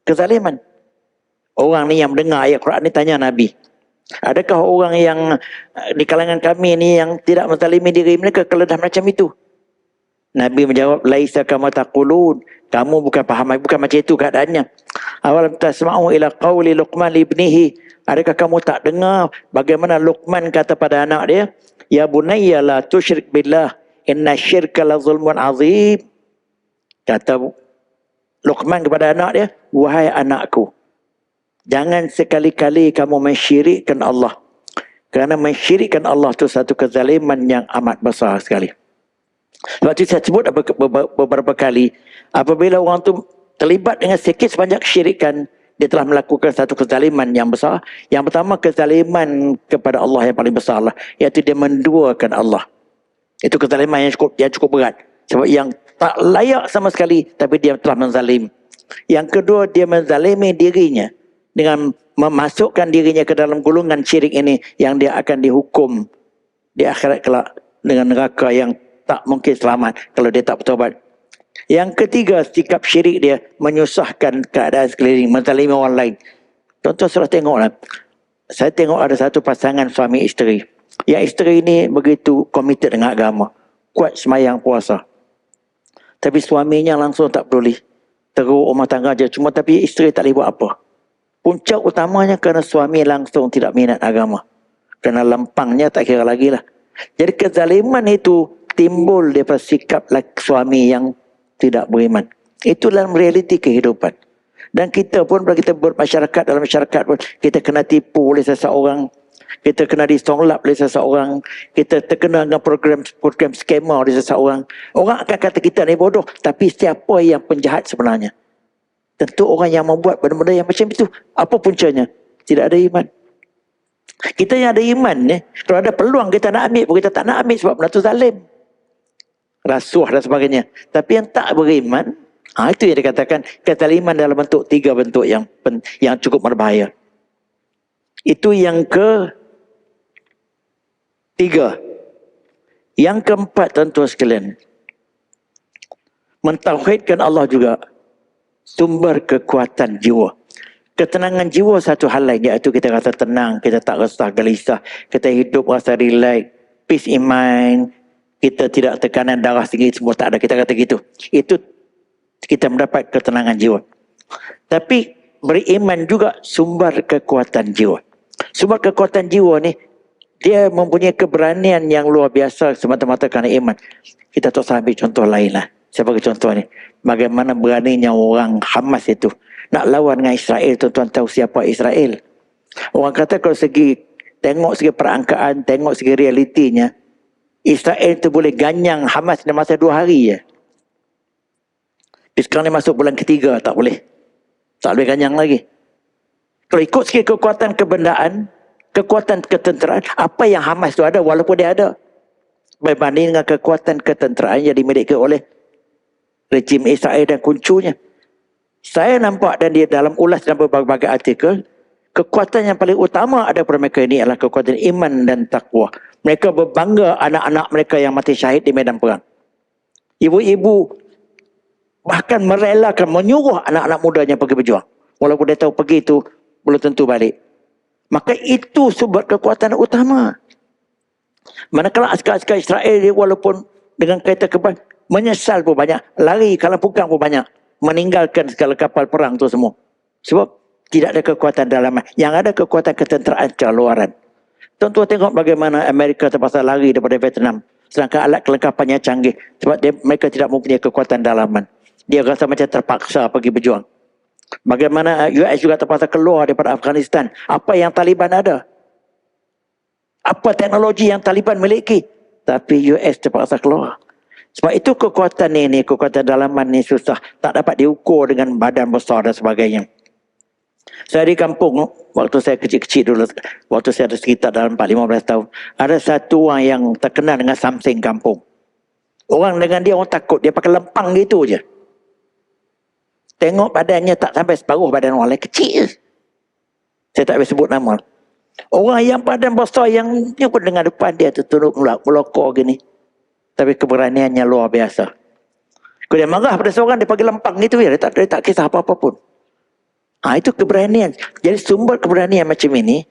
kezaliman? Orang ni yang mendengar ayat Quran ni tanya Nabi, adakah orang yang di kalangan kami ni yang tidak menzalimi diri mereka kalau dah macam itu? Nabi menjawab, laisa kama taqulun, kamu bukan faham, bukan macam itu keadaannya. Awalam tasma'u ila qawli Luqman li ibnihi, adakah kamu tak dengar bagaimana Luqman kata pada anak dia, ya bunayya la tusyrik billah inna syirka la zulmun azim. Kata Luqman kepada anak dia, wahai anakku, jangan sekali-kali kamu mensyirikkan Allah, kerana mensyirikkan Allah itu satu kezaliman yang amat besar sekali. Sebab itu saya sebut beberapa kali, apabila orang tu terlibat dengan sikit sebanyak kesyirikan, dia telah melakukan satu kezaliman yang besar. Yang pertama, kezaliman kepada Allah yang paling besar lah, iaitu dia menduakan Allah. Itu kezaliman yang cukup berat. Sebab yang tak layak sama sekali, tapi dia telah menzalim. Yang kedua, dia menzalimi dirinya dengan memasukkan dirinya ke dalam golongan syirik ini, yang dia akan dihukum di akhirat kelak dengan neraka yang tak mungkin selamat kalau dia tak bertaubat. Yang ketiga, sikap syirik dia menyusahkan keadaan sekeliling, menzalimi orang lain. Tuan-tuan sudah tengoklah. Saya tengok ada satu pasangan suami isteri. Yang isteri ini begitu komited dengan agama, kuat semayang puasa. Tapi suaminya langsung tak peduli, teruk rumah tangga je. Cuma tapi isteri tak boleh buat apa. Punca utamanya kerana suami langsung tidak minat agama. Kerana lempangnya tak kira lagi lah. Jadi kezaliman itu timbul daripada sikap suami yang tidak beriman. Itu dalam realiti kehidupan. Dan kita pun, bila kita bermasyarakat, dalam masyarakat pun, kita kena tipu oleh seseorang, kita kena disonglap oleh seseorang, kita terkena dengan program skema oleh seseorang. Orang akan kata kita ni bodoh, tapi siapa yang penjahat sebenarnya? Tentu orang yang membuat benda-benda yang macam itu. Apa puncanya? Tidak ada iman. Kita yang ada iman ni, kalau ada peluang kita nak ambil pun kita tak nak ambil sebab benda tu zalim, rasuah dan sebagainya. Tapi yang tak beriman, itu yang dikatakan kezaliman dalam bentuk 3 bentuk yang cukup berbahaya. Itu yang ketiga. Yang keempat, tuan-tuan sekalian, mentauhidkan Allah juga sumber kekuatan jiwa. Ketenangan jiwa satu hal lain, iaitu kita rasa tenang, kita tak resah gelisah, kita hidup rasa relax, peace in mind, kita tidak tekanan darah tinggi, semua tak ada, kita kata gitu. Itu kita mendapat ketenangan jiwa. Tapi beriman juga sumber kekuatan jiwa. Sumber kekuatan jiwa ni, dia mempunyai keberanian yang luar biasa semata-mata kerana iman. Kita tak usah ambil contoh lain lah. Saya bagi contoh ni. Bagaimana beraninya orang Hamas itu nak lawan dengan Israel. Tuan-tuan tahu siapa Israel? Orang kata kalau tengok segi perangkaan, tengok segi realitinya, Israel itu boleh ganyang Hamas dalam masa 2 hari je. Sekarang ni masuk bulan ketiga, tak boleh. Tak boleh ganyang lagi. Kalau ikut segi kekuatan kebendaan, kekuatan ketenteraan, apa yang Hamas itu ada walaupun dia ada, berbanding dengan kekuatan ketenteraan yang dimiliki oleh rejim Israel dan kuncunya. Saya nampak dan dia dalam ulas dalam berbagai artikel, kekuatan yang paling utama ada pada mereka ini adalah kekuatan iman dan takwa. Mereka berbangga anak-anak mereka yang mati syahid di medan perang. Ibu-ibu bahkan merelakan, menyuruh anak-anak mudanya pergi berjuang. Walaupun dia tahu pergi itu belum tentu balik. Maka itu sumber kekuatan utama. Manakala askar-askar Israel walaupun dengan kereta kebal, menyesal pun banyak, lari kalang pukang pun banyak, meninggalkan segala kapal perang tu semua. Sebab tidak ada kekuatan dalaman. Yang ada kekuatan ketenteraan secara luaran. Tuan-tuan tengok bagaimana Amerika terpaksa lari daripada Vietnam. Sedangkan alat kelengkapannya canggih. Sebab mereka tidak mempunyai kekuatan dalaman. Dia rasa macam terpaksa pergi berjuang. Bagaimana US juga terpaksa keluar daripada Afghanistan. Apa yang Taliban ada? Apa teknologi yang Taliban miliki? Tapi US terpaksa keluar. Sebab itu kekuatan ini, kekuatan dalaman ini susah. Tak dapat diukur dengan badan besar dan sebagainya. Saya di kampung, waktu saya kecil-kecil dulu, waktu saya ada sekitar dalam 4-15 tahun, ada satu orang yang terkenal dengan Samseng kampung. Orang dengan dia, orang takut. Dia pakai lempang gitu je. Tengok badannya tak sampai separuh badan orang lain, kecil. Saya tak boleh sebut nama. Orang yang badan besar yang dia pun dengar depan dia tu tunduk melokok gini. Tapi keberaniannya luar biasa. Kalau dia marah pada seorang, dia pakai lempang gitu ya, dia tak kisah apa-apa pun. Itu keberanian. Jadi sumber keberanian macam ini,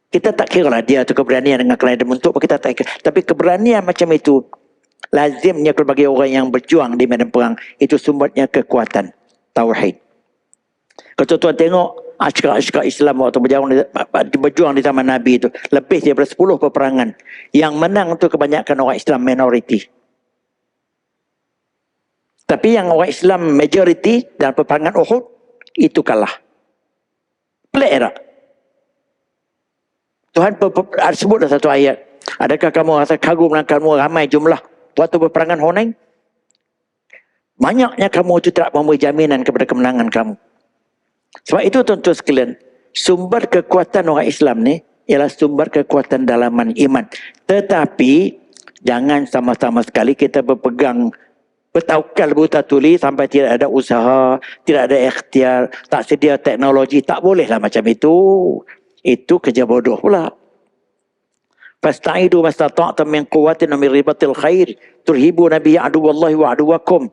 kita tak kira lah dia tu keberanian dengan kelainan bentuk, kita tak kira. Tapi keberanian macam itu, lazimnya bagi orang yang berjuang di medan perang, itu sumbernya kekuatan tauhid. Kalau tuan tengok askar-askar Islam waktu berjuang di zaman Nabi itu, lebih daripada 10 peperangan. Yang menang itu kebanyakan orang Islam minoriti. Tapi yang orang Islam majoriti dalam peperangan Uhud, itu kalah. Pelik tak? Tuhan sebut dalam satu ayat. Adakah kamu rasa kagum dengan kamu ramai jumlah waktu peperangan Hunain? Banyaknya kamu itu tidak memberi jaminan kepada kemenangan kamu. Sebab itu tuan-tuan sekalian, sumber kekuatan orang Islam ni ialah sumber kekuatan dalaman iman. Tetapi jangan sama-sama sekali kita berpegang bertawakal buta tuli sampai tidak ada usaha, tidak ada ikhtiar, tak sedia teknologi, tak bolehlah macam itu. Itu kerja bodoh pula. Fasta'idu mastata'tum min quwwatin min ribatil khair turhibu nabiyya aduwallahi wa aduwakum.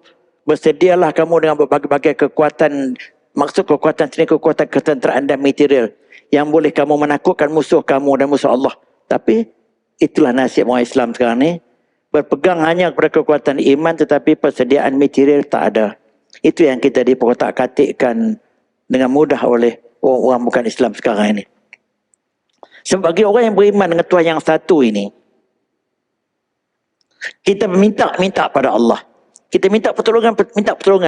Bersedialah kamu dengan berbagai-bagai kekuatan. Maksud kekuatan sini kekuatan ketenteraan dan material yang boleh kamu menakutkan musuh kamu dan musuh Allah. Tapi itulah nasib orang Islam sekarang ni. Berpegang hanya kepada kekuatan iman tetapi persediaan material tak ada. Itu yang kita diperkotak-katikkan dengan mudah oleh orang bukan Islam sekarang ini. Sebagai orang yang beriman dengan Tuhan yang satu ini, kita minta pada Allah. Kita minta pertolongan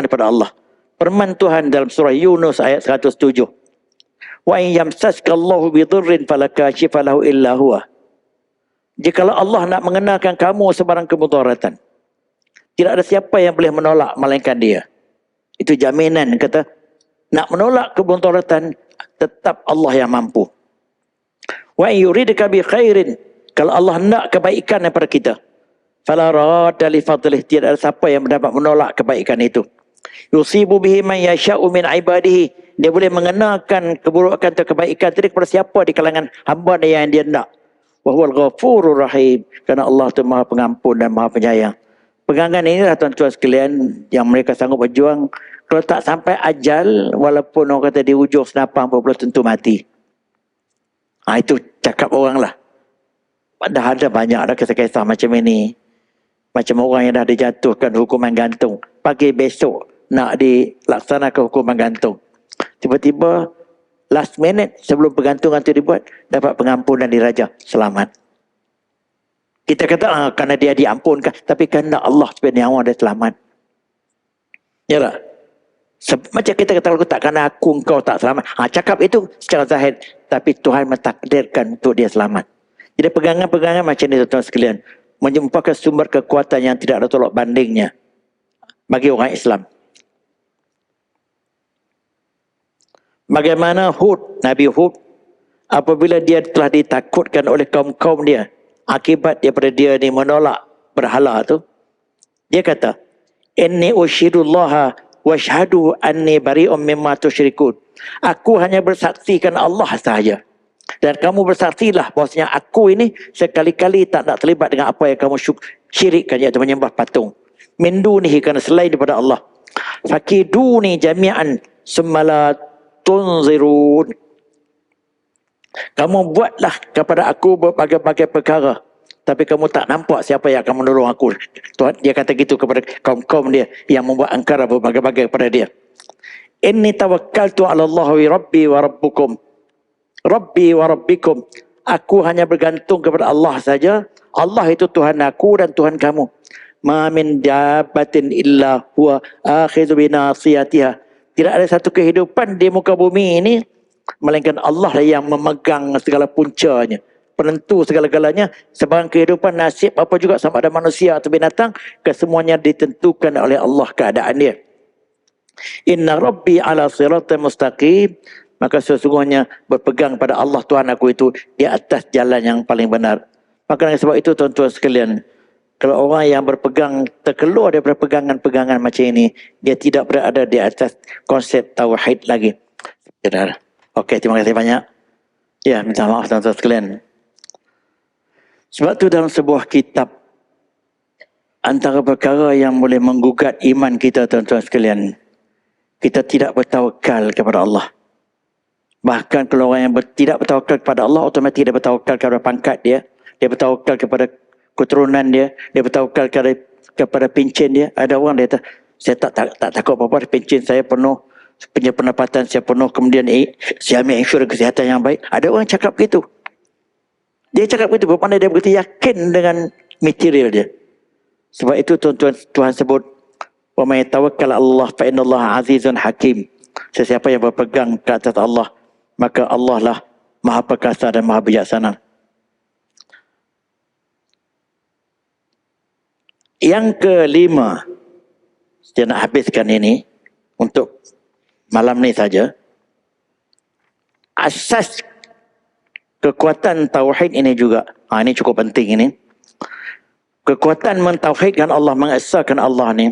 daripada Allah. Firman Tuhan dalam surah Yunus ayat 107. Wa in yamsaska Allahu bidurrin fala kashifa lahu illa huwa. Jikalau Allah nak mengenalkan kamu sebarang kemudaratan, tidak ada siapa yang boleh menolak melainkan Dia. Itu jaminan, kata nak menolak kemudaratan tetap Allah yang mampu. Wa in yuridka bi khairin, kalau Allah nak kebaikan daripada kita, fala radda li fadlih, tidak ada siapa yang dapat menolak kebaikan itu. Yusibu bihi man yasha'u min ibadihi, dia boleh mengenakan keburukan atau kebaikan tadi kepada siapa di kalangan hamba yang dia nak. Wa huwal ghafurur rahim, kerana Allah itu Maha Pengampun dan Maha Penyayang. Pegangan inilah tuan-tuan sekalian yang mereka sanggup berjuang. Kalau tak sampai ajal, walaupun orang kata di hujung senapang pun belum tentu mati. Itu cakap orang lah. Dah ada banyak dah kisah-kisah macam ini. Macam orang yang dah dijatuhkan hukuman gantung. Pagi besok nak dilaksanakan hukuman gantung. Tiba-tiba last minute sebelum pergantungan itu dibuat, dapat pengampunan diraja. Selamat. Kita kata kerana dia diampunkan. Tapi kerana Allah supaya nyawa dia selamat. Ya tak? Macam kita kata kalau tak kerana aku engkau tak selamat. Cakap itu secara zahir. Tapi Tuhan mentakdirkan untuk dia selamat. Jadi pegangan-pegangan macam ini tuan-tuan sekalian, merupakan sumber kekuatan yang tidak ada tolak bandingnya bagi orang Islam. Bagaimana Nabi Hud, apabila dia telah ditakutkan oleh kaum-kaum dia, akibat daripada dia ni menolak berhala tu, dia kata, inni ushidullaha washhadu anni bari'um mimma tusyrikun. Aku hanya bersaksikan Allah sahaja. Dan kamu bersaksilah bahwasanya aku ini sekali-kali tak nak terlibat dengan apa yang kamu syirikkan, iaitu menyembah patung. Min dunihi, kerana selain daripada Allah. Fakiduni jami'an summa tunzirun. Kamu buatlah kepada aku berbagai-bagai perkara, tapi kamu tak nampak siapa yang akan menolong aku. Tuhan, dia kata gitu kepada kaum-kaum dia yang membuat angkara berbagai-bagai kepada dia. Inni tawakkaltu ala Allahi rabbi wa rabbukum. Rabbi wa rabbikum. Aku hanya bergantung kepada Allah saja. Allah itu Tuhan aku dan Tuhan kamu. Ma min dabbatin illa huwa akhidhu binasiyatiha. Tidak ada satu kehidupan di muka bumi ini melainkan Allah lah yang memegang segala puncanya, penentu segala-galanya. Sebarang kehidupan, nasib apa juga, sama ada manusia atau binatang, kesemuanya ditentukan oleh Allah keadaan dia. Inna rabbi ala siratal mustaqim. Maka sesungguhnya berpegang pada Allah Tuhan aku itu di atas jalan yang paling benar. Maka dengan sebab itu tuan-tuan sekalian, kalau orang yang berpegang terkeluar daripada pegangan-pegangan macam ini, dia tidak berada di atas konsep tauhid lagi. Okey, terima kasih banyak. Ya, minta maaf tuan-tuan sekalian. Sebab itu dalam sebuah kitab, antara perkara yang boleh menggugat iman kita tuan-tuan sekalian, kita tidak bertawakal kepada Allah. Bahkan kalau orang yang tidak bertawakal kepada Allah, otomatik dia bertawakal kepada pangkat dia, dia bertawakal kepada keturunan dia bertawakal kepada pencen dia. Ada orang dia kata, saya tak takut apa-apa, pencen saya penuh, punya pendapatan saya penuh, kemudian saya ambil insurans kesihatan yang baik. Ada orang cakap begitu. Dia cakap begitu, berpandai dia begitu yakin dengan material dia. Sebab itu tuan-tuan, Tuhan sebut, wa may tawakkal 'ala Allah fa innallaha 'azizun hakim. Sesiapa yang berpegang ke atas Allah, maka Allah lah Maha Perkasa dan Maha Bijaksana. Yang kelima, saya nak habiskan ini untuk malam ni saja. Asas kekuatan tauhid ini juga, ini cukup penting ini. Kekuatan mentauhidkan Allah, mengesahkan Allah ni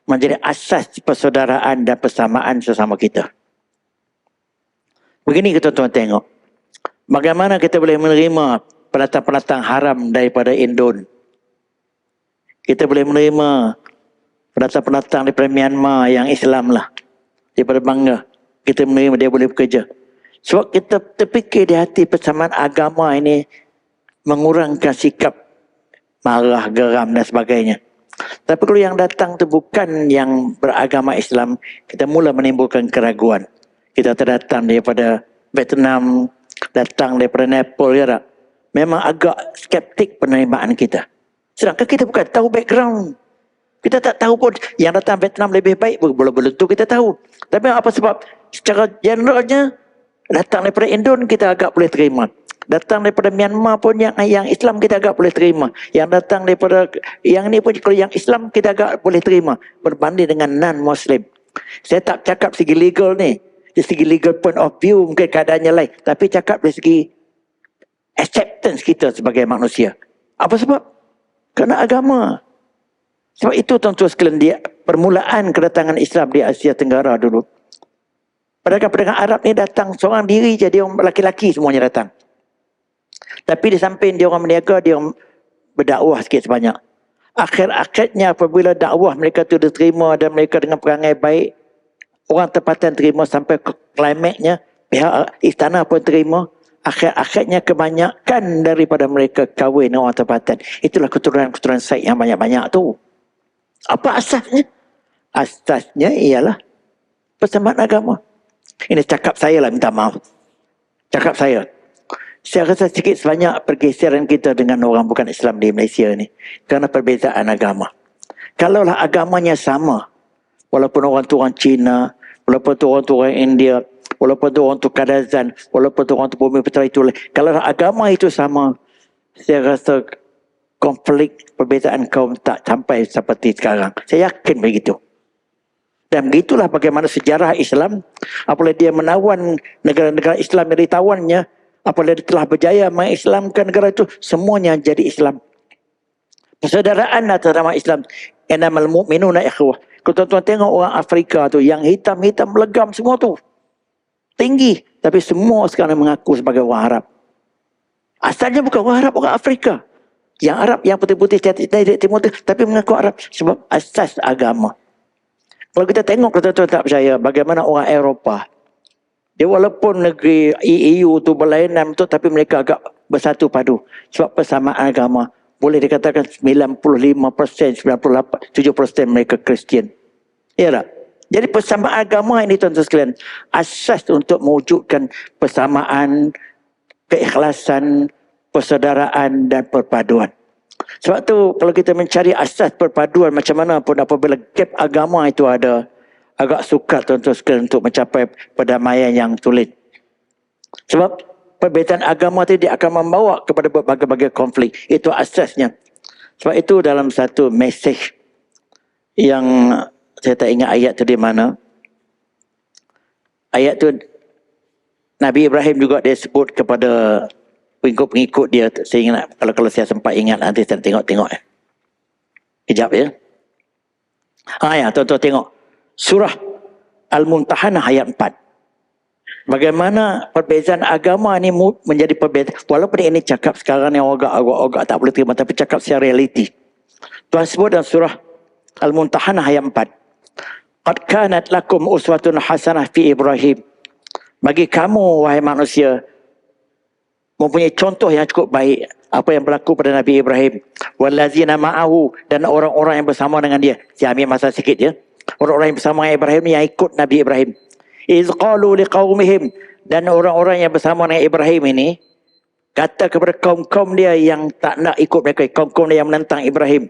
menjadi asas persaudaraan dan persamaan sesama kita. Begini kita tuan tengok, bagaimana kita boleh menerima pendatang-pendatang haram daripada Indon. Kita boleh menerima pendatang-pendatang daripada Myanmar yang Islam lah, daripada Bangla. Kita menerima dia boleh bekerja. Sebab kita terfikir di hati persamaan agama ini mengurangkan sikap marah, geram dan sebagainya. Tapi kalau yang datang tu bukan yang beragama Islam, kita mula menimbulkan keraguan. Kita terdatang daripada Vietnam, datang daripada Nepal, ya tak? Memang agak skeptik penerimaan kita. Sedangkan kita bukan tahu background. Kita tak tahu pun yang datang Vietnam lebih baik, belum tentu kita tahu. Tapi apa sebab secara generalnya datang daripada Indon kita agak boleh terima. Datang daripada Myanmar pun yang Islam kita agak boleh terima. Yang datang daripada yang ni pun kalau yang Islam kita agak boleh terima berbanding dengan non-Muslim. Saya tak cakap segi legal ni. Dari segi legal point of view mungkin keadaannya lain. Tapi cakap dari segi acceptance kita sebagai manusia. Apa sebab? Kerana agama. Sebab itu tuan-tuan sekalian, dia permulaan kedatangan Islam di Asia Tenggara dulu. Pedagang-pedagang Arab ni datang seorang diri je, dia orang lelaki-lelaki semuanya datang. Tapi di samping dia orang berniaga, dia orang berdakwah sikit sebanyak. Akhir-akhirnya apabila dakwah mereka tu diterima dan mereka dengan perangai baik, orang tempatan terima sampai ke klimaknya, pihak istana pun terima. Akhir-akhirnya kebanyakan daripada mereka kahwin dengan orang tempatan. Itulah keturunan-keturunan Said yang banyak-banyak tu. Apa asasnya? Asasnya ialah persamaan agama. Ini cakap saya lah, minta maaf. Cakap saya. Saya rasa sikit sebanyak pergeseran kita dengan orang bukan Islam di Malaysia ni. Kerana perbezaan agama. Kalaulah agamanya sama, walaupun orang tu orang Cina, walaupun tu orang India, walaupun tu orang tu Kadazan, walaupun tu orang tu Bumi Putra itu, kalau agama itu sama, saya rasa konflik perbezaan kaum tak sampai seperti sekarang. Saya yakin begitu. Dan begitulah bagaimana sejarah Islam, apabila dia menawan negara-negara Islam yang ditawannya, apabila dia telah berjaya mengislamkan negara itu, semuanya jadi Islam. Persaudaraan atas nama Islam. Innamal mu'minuna ikhwah. Kalau tuan-tuan tengok orang Afrika tu, yang hitam-hitam legam semua tu, tinggi. Tapi semua sekarang mengaku sebagai orang Arab. Asalnya bukan orang Arab, orang Afrika. Yang Arab, yang putih-putih dari Timur Tengah, tapi mengaku Arab sebab asas agama. Kalau kita tengok, kalau tuan-tuan tak percaya, bagaimana orang Eropah. Dia walaupun negeri EU tu berlainan betul, tapi mereka agak bersatu padu. Sebab persamaan agama. Boleh dikatakan 95%, 98%, 7% mereka Kristian. Ya tak? Jadi persamaan agama ini tuan-tuan sekalian, asas untuk mewujudkan persamaan keikhlasan, persaudaraan dan perpaduan. Sebab tu kalau kita mencari asas perpaduan macam mana pun apabila gap agama itu ada, agak sukar tuan-tuan sekalian untuk mencapai perdamaian yang sulit. Sebab perbezaan agama itu dia akan membawa kepada berbagai-bagai konflik. Itu asasnya. Sebab itu dalam satu mesej yang saya tak ingat ayat tu di mana. Ayat tu Nabi Ibrahim juga dia sebut kepada pengikut-pengikut dia. Saya ingat, kalau saya sempat ingat nanti saya tengok-tengok. Kejap ya. Ya, tuan-tuan tengok. Surah Al-Mumtahanah ayat 4. Bagaimana perbezaan agama ni menjadi perbezaan. Walaupun ini cakap sekarang yang agak tak boleh terima, tapi cakap secara realiti. Tuhan sebut dalam surah Al-Mumtahanah ayat 4. Qad kanat lakum uswatun hasanah fi Ibrahim. Bagi kamu, wahai manusia, mempunyai contoh yang cukup baik apa yang berlaku pada Nabi Ibrahim. Wallazina ma'ahu, dan orang-orang yang bersama dengan dia. Saya ambil masa sikit ya. Orang-orang yang bersama dengan Ibrahim yang ikut Nabi Ibrahim. Iz qalu liqaumihim, dan orang-orang yang bersama dengan Ibrahim ini kata kepada kaum-kaum dia yang tak nak ikut mereka, kaum-kaum dia yang menentang Ibrahim.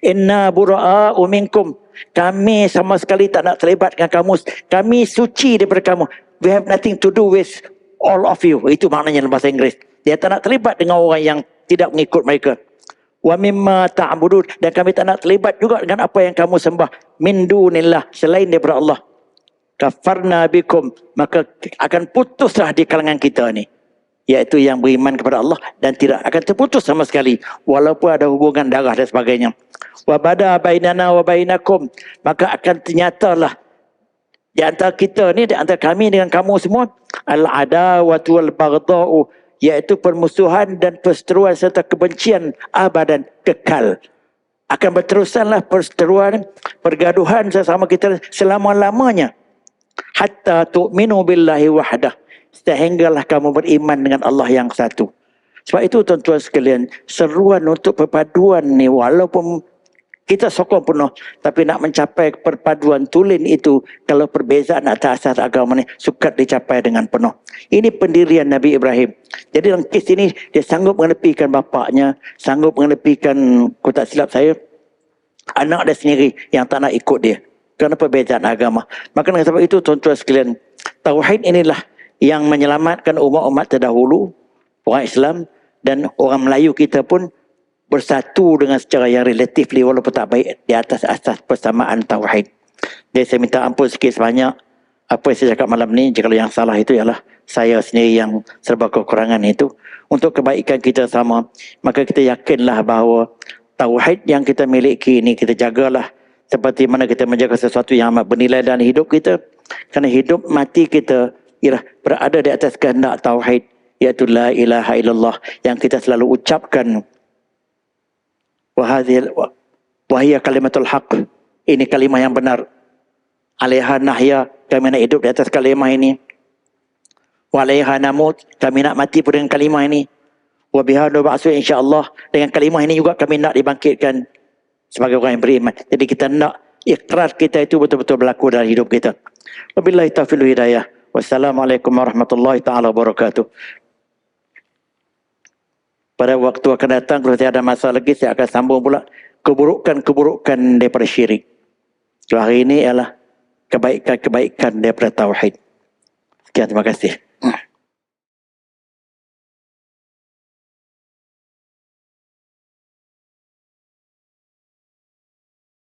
Inna bura'a'u minkum, kami sama sekali tak nak terlibat dengan kamu, kami suci daripada kamu. We have nothing to do with all of you. Itu maknanya dalam bahasa Inggeris. Dia tak nak terlibat dengan orang yang tidak mengikut mereka. Wa mimma ta'budun, dan kami tak nak terlibat juga dengan apa yang kamu sembah min dunillah, selain daripada Allah. Kafarna bikum, maka akan putuslah di kalangan kita ni, iaitu yang beriman kepada Allah, dan tidak akan terputus sama sekali walaupun ada hubungan darah dan sebagainya. Wa bada bainana wa bainakum, maka akan ternyatalah di antara kita ni, di antara kami dengan kamu semua, al-adawatu wal baghdha'u, iaitu permusuhan dan perseteruan serta kebencian abadan, kekal. Akan berterusanlah perseteruan, pergaduhan sesama kita selama-lamanya. Hatta tu'minu billahi wahdah, sehinggalah kamu beriman dengan Allah yang satu. Sebab itu tuan-tuan sekalian, seruan untuk perpaduan ni walaupun kita sokong penuh, tapi nak mencapai perpaduan tulen itu, kalau perbezaan atas asas agama ni sukar dicapai dengan penuh. Ini pendirian Nabi Ibrahim. Jadi dalam kes ini dia sanggup menepikan bapaknya, sanggup menepikan, kalau tak silap saya, anak dia sendiri yang tak nak ikut dia kerana perbezaan agama. Maka dengan sebab itu tuan-tuan sekalian, tauhid inilah yang menyelamatkan umat-umat terdahulu, orang Islam dan orang Melayu kita pun bersatu dengan secara yang relatif walaupun tak baik di atas asas persamaan tauhid. Jadi saya minta ampun sikit sebanyak apa yang saya cakap malam ni. Jika yang salah itu ialah saya sendiri yang serba kekurangan itu. Untuk kebaikan kita sama, maka kita yakinlah bahawa tauhid yang kita miliki ini kita jagalah seperti mana kita menjaga sesuatu yang amat bernilai dalam hidup kita. Kerana hidup mati kita ialah berada di atas kehendak tauhid, iaitu la ilaha illallah, yang kita selalu ucapkan. Wahia kalimatul haq, ini kalimah yang benar. Alaiha nahya, kami nak hidup di atas kalimah ini. Wa alaiha namut, kami nak mati pun dengan kalimah ini. Wa biha nub'atsu insyaallah, dengan kalimah ini juga kami nak dibangkitkan sebagai orang yang beriman. Jadi kita nak ikrar kita itu betul-betul berlaku dalam hidup kita. Wabillahi taufiq wal hidayah. Wassalamualaikum warahmatullahi taala wabarakatuh. Pada waktu akan datang, kalau saya ada masa lagi, saya akan sambung pula keburukan-keburukan daripada syirik. So, hari ini ialah kebaikan-kebaikan daripada tauhid. Sekian, terima kasih.